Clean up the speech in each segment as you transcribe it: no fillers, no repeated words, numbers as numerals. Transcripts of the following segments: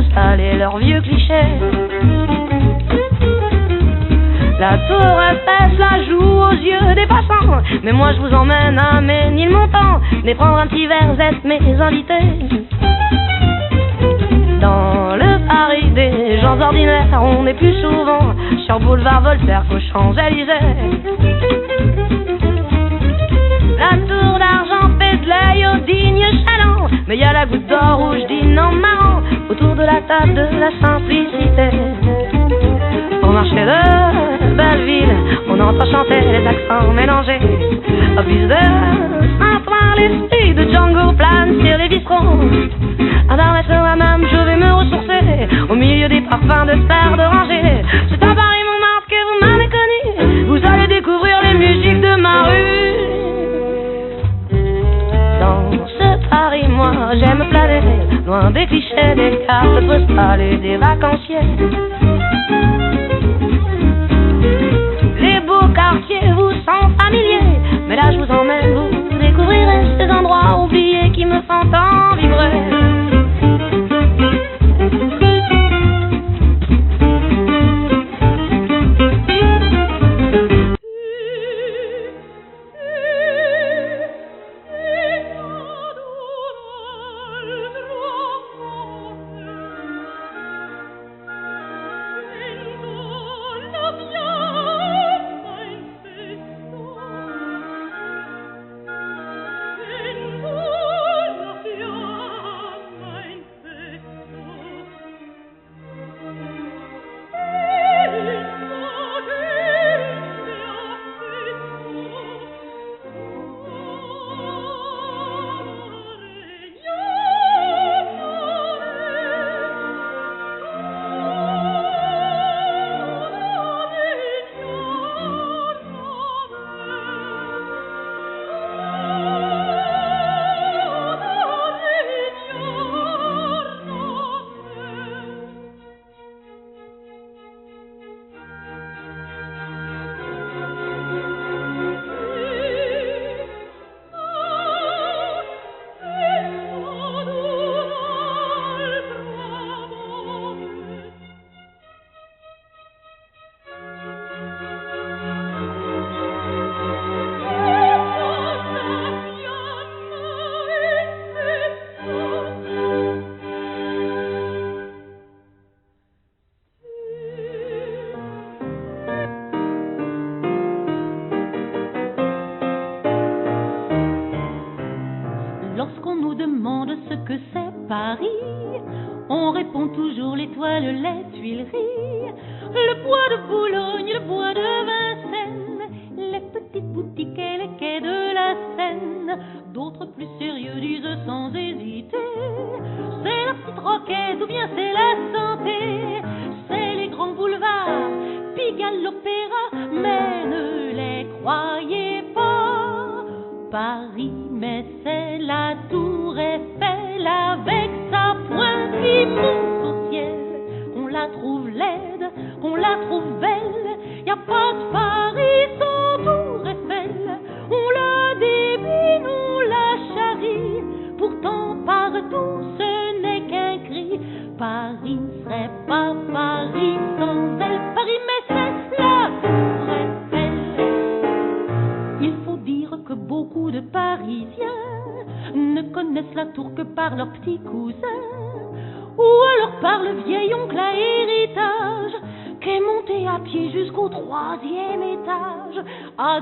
installer leurs vieux clichés. La tour Eiffel la joue aux yeux des passants, mais moi je vous emmène à Ménilmontant, mais prendre un petit verre, vous êtes mes invités. Dans le Paris des gens ordinaires, on est plus souvent sur boulevard Voltaire qu'aux Champs-Élysées. La tour d'argent fait de l'œil au digne chaland, mais y a la goutte d'or rouge dîne en marrant autour de la table de la simplicité. Au marché de Belleville, on entend chanter les accents mélangés. Au plus de Saint-Ouen, l'esprit de Django plane sur les bistrons. À Darmès moi-même, je vais me ressourcer au milieu des parfums de stars d'oranger. C'est à Paris Montmartre que vous m'avez connu, vous allez découvrir les musiques de ma rue. Dans ce Paris, moi j'aime planer, loin des clichés, des cartes postales et des vacanciers. Les beaux quartiers vous sont familiers, mais là je vous emmène, vous découvrirez ces endroits oubliés qui me font tant vibrer.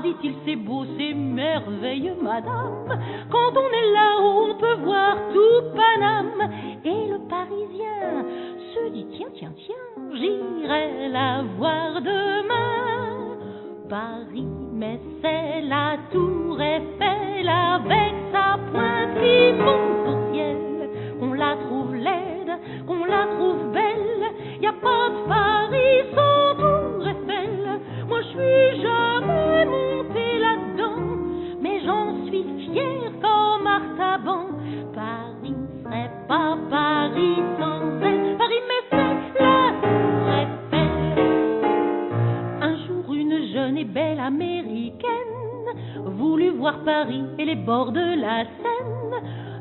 Dit-il, c'est beau, c'est merveilleux, madame. Quand on est là-haut, on peut voir tout Paname. Et le Parisien se dit, tiens, j'irai la voir demain. Paris, mais c'est la tour Eiffel avec sa pointe qui monte au ciel. Qu'on la trouve laide, qu'on la trouve belle, y a pas de Paris sans tour Eiffel. Moi, je suis jamais montée là-dedans, mais j'en suis fière comme Artaban. Paris serait pas Paris sans elle. Paris, mais c'est la tour Eiffel. Un jour, une jeune et belle américaine voulut voir Paris et les bords de la Seine.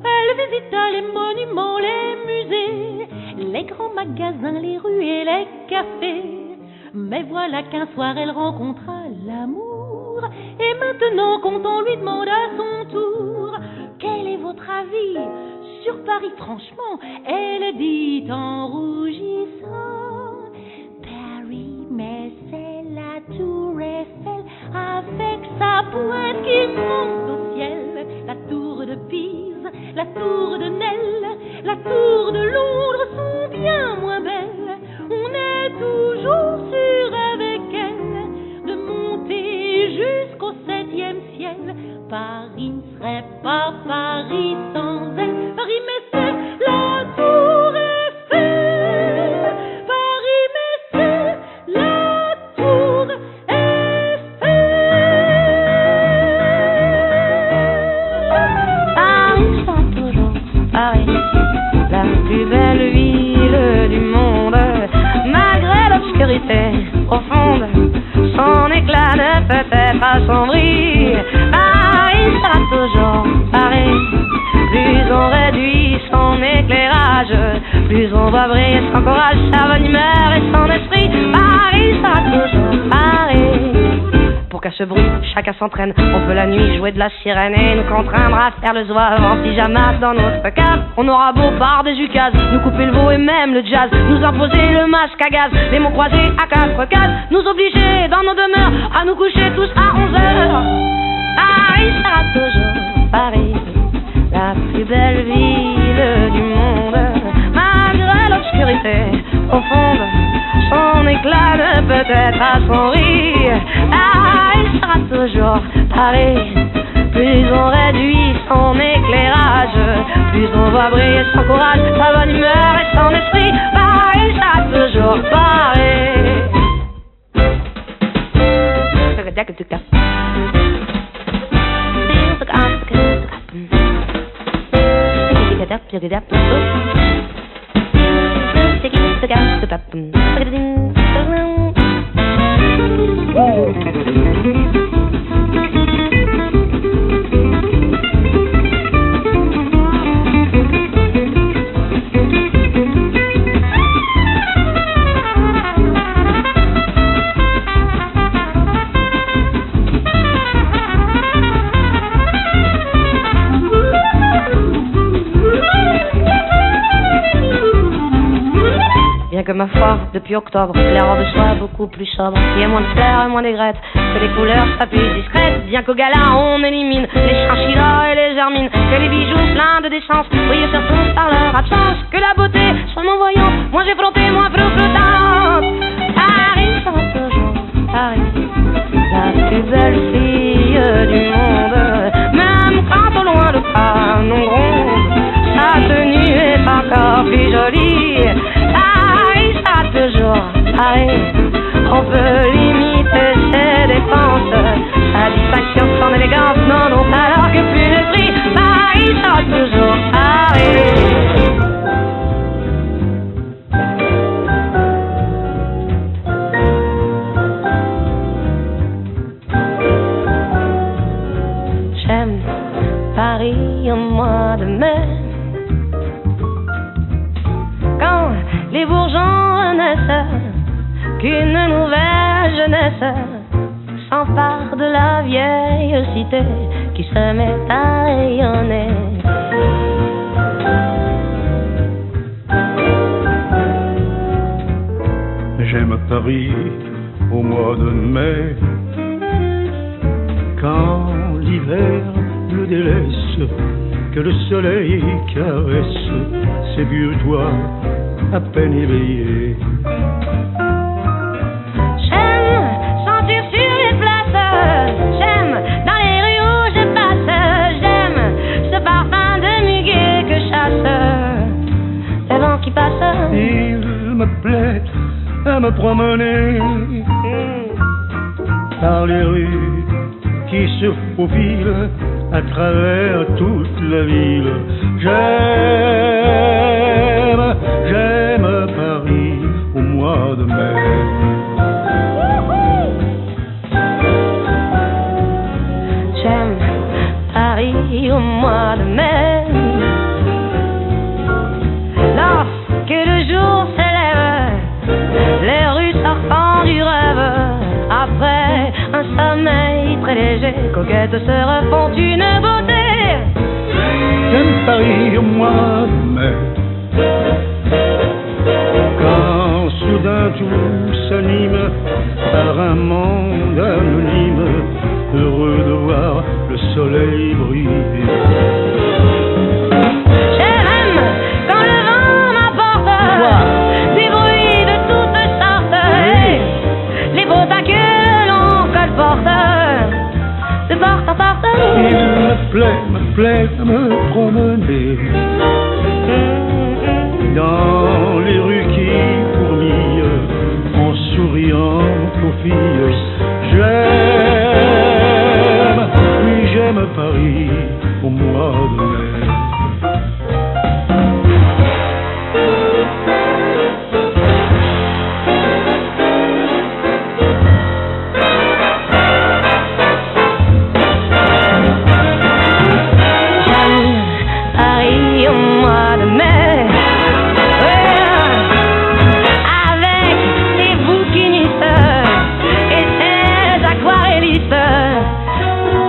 Elle visita les monuments, les musées, les grands magasins, les rues et les cafés. Mais voilà qu'un soir elle rencontra l'amour. Et maintenant quand on lui demande à son tour quel est votre avis sur Paris, franchement, elle dit en rougissant: Paris, mais c'est la tour Eiffel avec sa pointe qui monte au ciel. La tour de Pise, la tour de Nesle, la tour de Londres sont bien moins belles. On est toujours sûr avec elle de monter jusqu'au 7e ciel. Paris ne serait pas Paris sans elle. Paris, mais c'est la tour Eiffel. Paris, mais c'est la tour Eiffel. Paris sera toujours Paris, la plus belle ville du monde. Malgré l'obscurité profonde, son éclat ne peut être assombri. Paris sera toujours Paris. Plus on réduit son éclairage, plus on voit briller son courage, sa bonne humeur et son esprit. Paris sera toujours Paris. Pour qu'à ce bruit, chacun s'entraîne. On peut la nuit jouer de la sirène et nous contraindre à faire le zouave en pyjama dans notre cave. On aura beau par des ukases, nous couper le veau et même le jazz, nous imposer le masque à gaz, les mots croisés à 4 cases, nous obliger dans nos demeures à nous coucher tous à 11h. Paris sera toujours Paris, la plus belle ville du monde. Malgré l'obscurité profonde, son éclat ne peut être assombri. Paris sera toujours Paris. Plus on réduit son éclairage, plus on voit briller son courage, sa bonne humeur et son esprit. Paris sera toujours Paris. Bien que ma foi, depuis octobre, les robes soient beaucoup plus sobres, qu'il y ait moins de fleurs et moins d'aigrettes, que les couleurs soient plus discrètes. Bien qu'au gala on élimine les chinchillas et les hermines, que les bijoux pleins de décence brillent surtout par leur absence, que la beauté soit moins voyante, moins effrontée, moins flottante. Paris sera toujours Paris, la plus belle fille du monde. Même quand au loin le canon gronde, sa tenue est encore plus jolie. Paris sera toujours Paris. On peut limiter ses dépenses, sa distinction, son élégance n'en ont alors que plus de prix. Paris sera toujours Paris. J'aime Paris au mois de mai, quand les bourgeons renaissent, qu'une nouvelle jeunesse s'empare de la vieille cité qui se met à rayonner. J'aime Paris au mois de mai, quand l'hiver le délaisse, que le soleil caresse ses vieux toits à peine éveillés. J'aime sentir sur les places, j'aime dans les rues où je passe, j'aime ce parfum de muguet que chasse le vent qui passe. Il me plaît à me promener par les rues qui se faufilent à travers toute la ville. J'aime Paris au mois de mai. J'aime Paris au mois de mai, lorsque le jour se légers, coquettes se refont une beauté. J'aime Paris au mois de mai, quand soudain tout s'anime par un monde anonyme, heureux de voir le soleil briller. J'aime quand le vent m'apporte des bruits de toutes sortes, et les beaux tas que l'on colporte de porte en porte. Il me plaît de me promener dans les rues qui fourmillent en souriant aux filles. J'aime Paris au mois de mai. Paris au mois de mai, avec ses bouquinistes et ses aquarellistes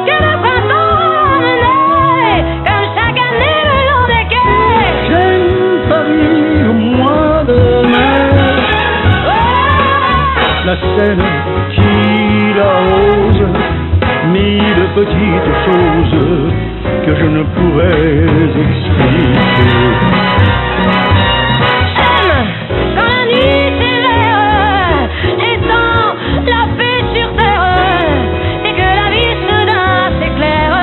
que le printemps emmenait comme chaque année le long des quais. J'aime Paris au mois de mai, la Seine qui l'arrose, mille petites choses que je ne pourrais expliquer. J'aime quand la nuit s'éveille, étend la paix sur terre, et que la vie soudain s'éclaire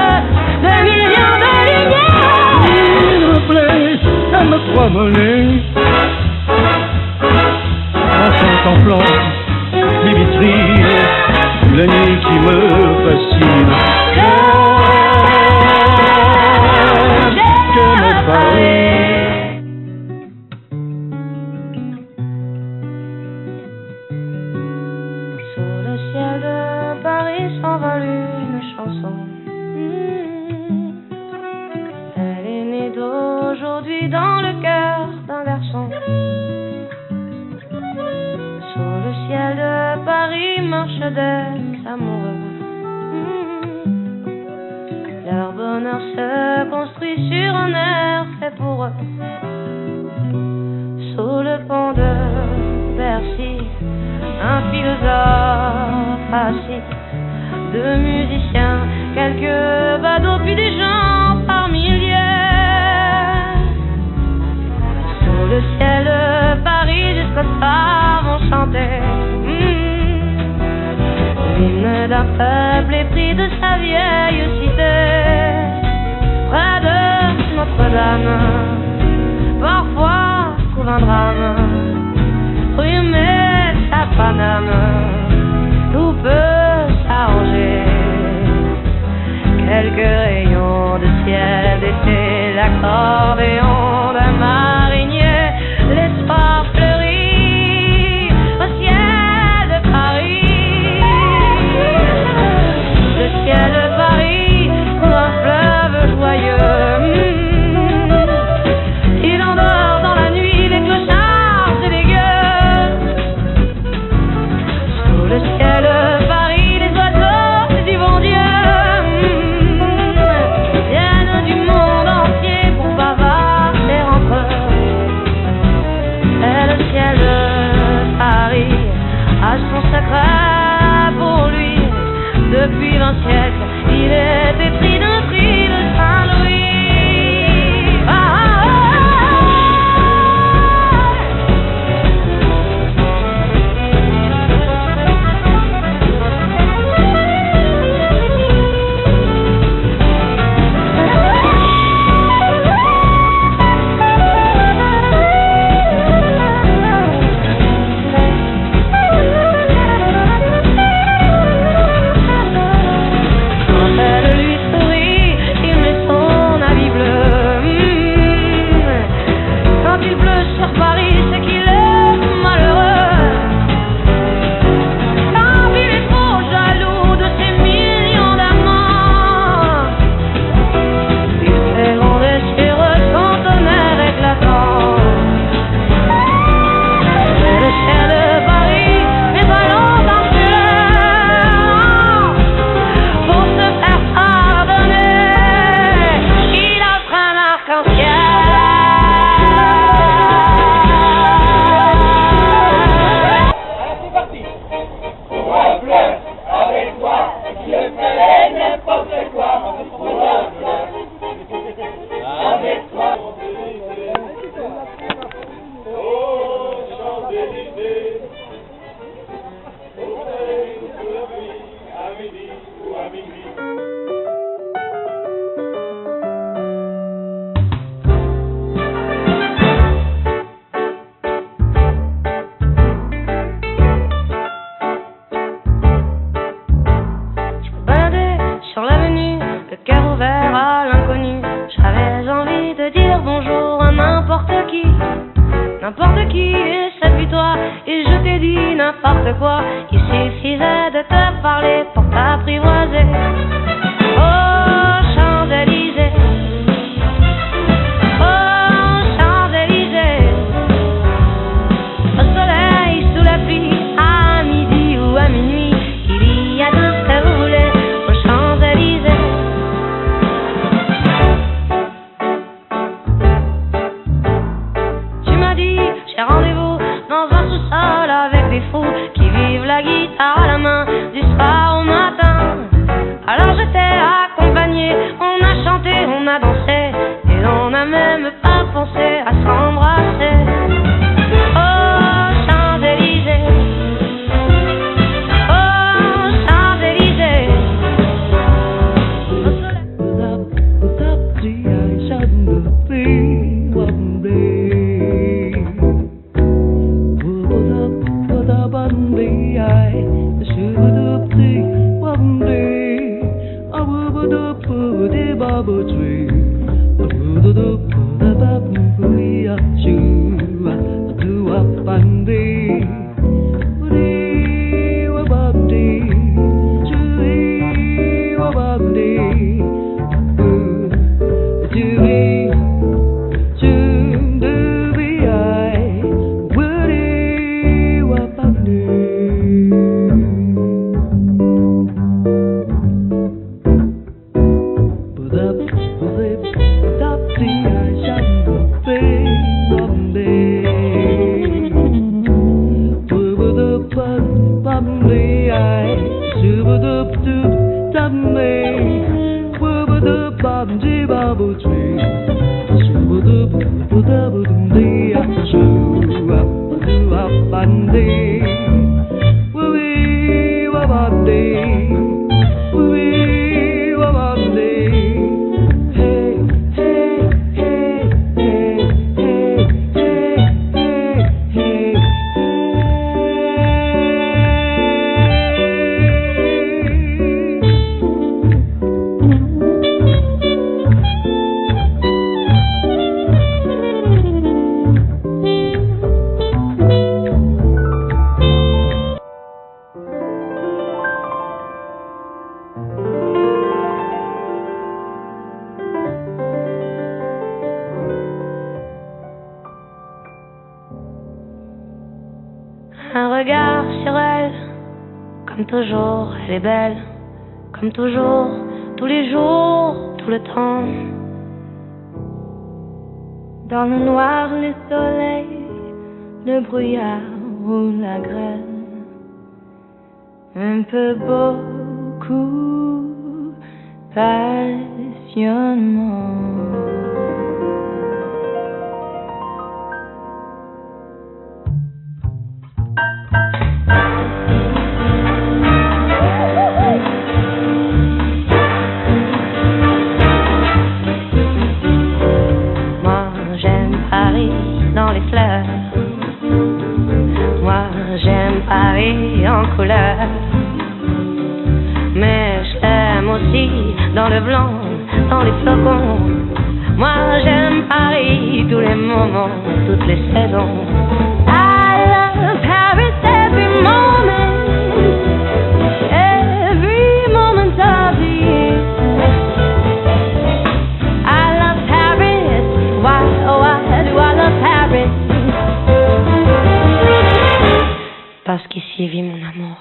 de millions de lumières. Il me plaît à me promener en contemplant les vitrines, la nuit qui me fascine. J'aime Paris. Sous le ciel de Paris s'envole une chanson. Elle est née d'aujourd'hui dans le cœur d'un garçon. Sous le ciel de Paris marchent des amoureux. Leur bonheur se construit sur un air fait pour eux. Sous le pont de Bercy, un philosophe assis, deux musiciens, quelques badauds, puis des gens par milliers. Sous le ciel de Paris, jusqu'au soir vont chanter l'hymne d'un peuple épris de sa vieille cité. Près de Notre-Dame, parfois coule un drame, rue Messe à Paname, tout peut s'arranger. Quelques rayons de ciel d'été, l'accordéon d'un marinier, l'espoir fleurit au ciel de Paris. Le ciel de Paris coule un fleuve joyeux. Il endort dans la nuit les clochards et les gueux. Sous le ciel de Paris, les oiseaux du bon Dieu viennent du monde entier pour bavarder entre eux. Et le ciel de Paris a son secret pour lui. Depuis 20 siècles, il est épris d'un cri de Saint-Louis. Quand elle lui sourit, et cette vie toi, et je t'ai dit n'importe quoi. Il suffisait de te parler pour t'apprivoiser. Oh, Champs-Élysées, oh, Champs-Élysées, au soleil, sous la pluie, à midi ou à minuit, il y a tout ce que vous voulez aux Champs-Élysées. Tu m'as dit, j'ai rendez-vous dans un sous-sol avec des fous qui vivent la guitare à la main du soir au matin. Alors je t'ai accompagné, on a chanté, on a dansé, et on n'a même pas pensé à s'embrasser. Oh, Champs-Élysées, oh, Champs-Élysées, au un regard sur elle, comme toujours, elle est belle, comme toujours, tous les jours, tout le temps. Dans le noir, le soleil, le brouillard ou la grêle, un peu beaucoup, passionnément. Dans les fleurs, moi j'aime Paris en couleur, mais je l'aime aussi dans le blanc, dans les flocons. Moi j'aime Paris, tous les moments, toutes les saisons. I love Paris every moment of the year. I love Paris, why, oh why do I love Paris? Parce qu'ici vit mon amour.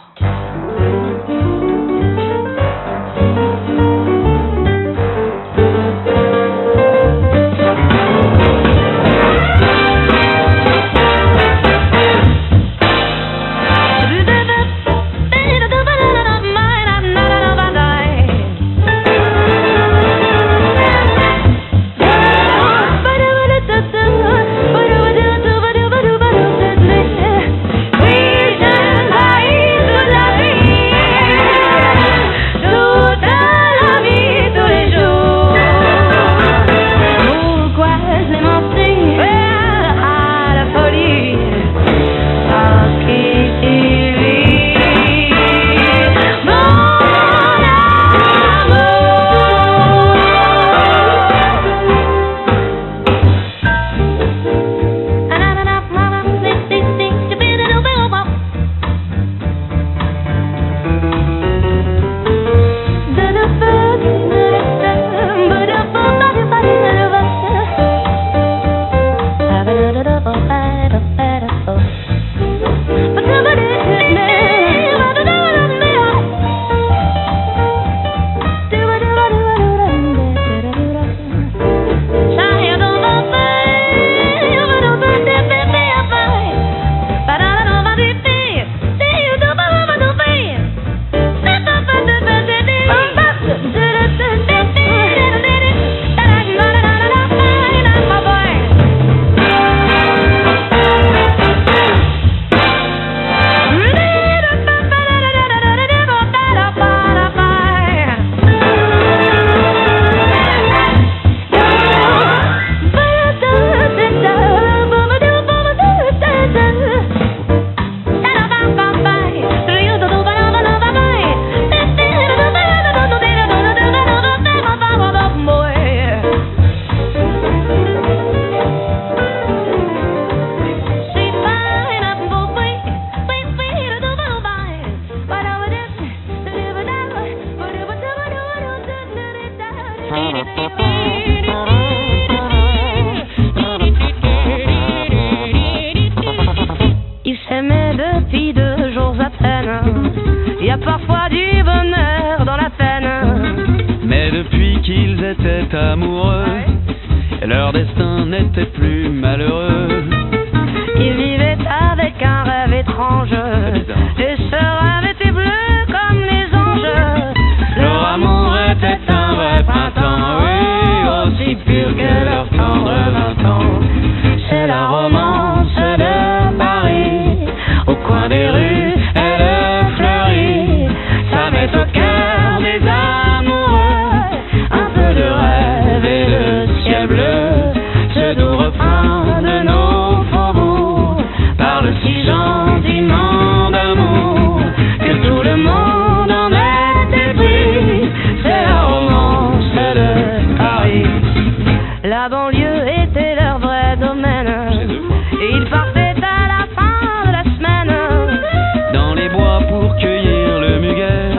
Ils s'aimaient depuis 2 jours à peine. Il y a parfois du bonheur dans la peine. Mais depuis qu'ils étaient amoureux, leur destin n'était plus malheureux. Ils vivaient avec un rêve étrange, et ce rêve était bleu comme les anges. Leur amour était un vrai printemps, oui, aussi pur que leur tendre 20 ans. C'est la romance de Paris, au coin des rues, elle fleurit. Ça met au cœur des amoureux un peu de rêve et le ciel bleu. Ce doux refrain de nos faubourgs parle si gentiment d'amour que tout le monde en est épris. C'est la romance de Paris. La banlieue était leur vrai domaine, et ils partaient à la fin de la semaine dans les bois pour cueillir le muguet,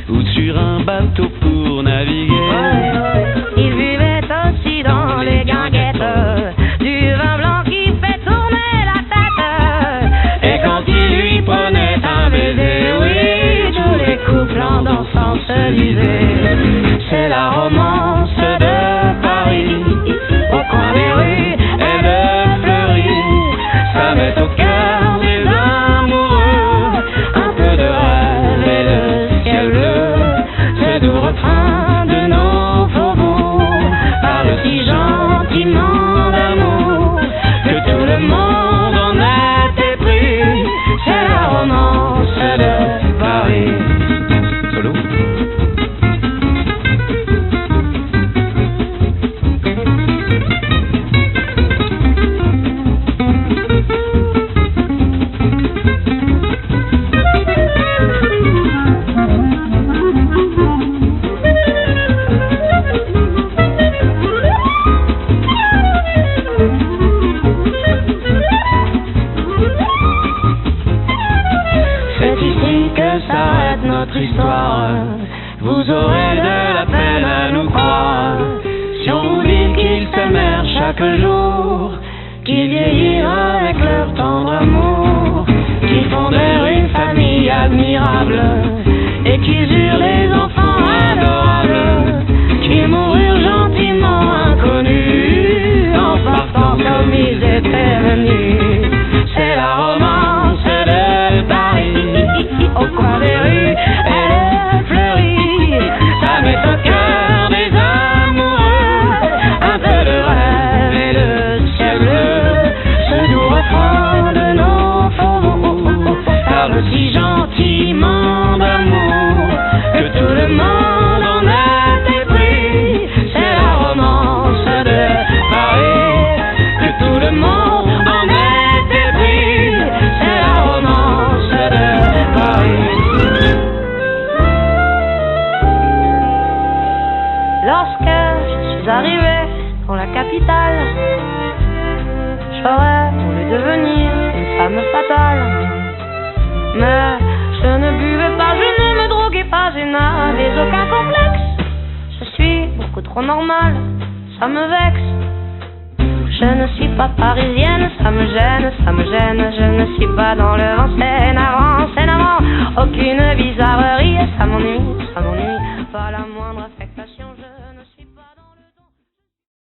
ou sur un bateau pour naviguer. Ils buvaient aussi dans les guinguettes du vin blanc qui fait tourner la tête. Et quand il lui prenait un baiser, oui, tous les couples en dansant se disaient: c'est la romance de Paris, au coin des rues, elle fleurit. Ça met au cœur des amoureux un peu de rêve et le ciel bleu. Ce doux refrain de nos faubourgs parle si gentiment d'amour que tout le monde en est épris. C'est la romance de Paris. Solo. C'est ici que s'arrête notre histoire. Vous aurez de la peine à nous croire si on vous dit qu'ils s'aimèrent chaque jour, qu'ils vieillirent avec leur tendre amour, qu'ils fondèrent une famille admirable et qu'ils eurent des enfants adorables, qu'ils moururent gentiment inconnus en partant comme ils étaient venus. C'est la romance de Paris, au coin des rues, elle fleurit. Ça met au cœur des amoureux un peu de rêve et le ciel bleu. Ce doux refrain de nos faubourgs parle si gentiment d'amour que tout le monde en est épris. C'est la romance de Paris, que tout le monde en est épris. C'est la romance de Paris. Lorsque je suis arrivé dans la capitale, j'aurais voulu devenir une femme fatale. Mais je ne buvais pas, je ne me droguais pas, je n'avais aucun complexe. Je suis beaucoup trop normale, ça me vexe. Je ne suis pas parisienne, ça me gêne, ça me gêne. Je ne suis pas dans le vent, c'est navrant, aucune bizarre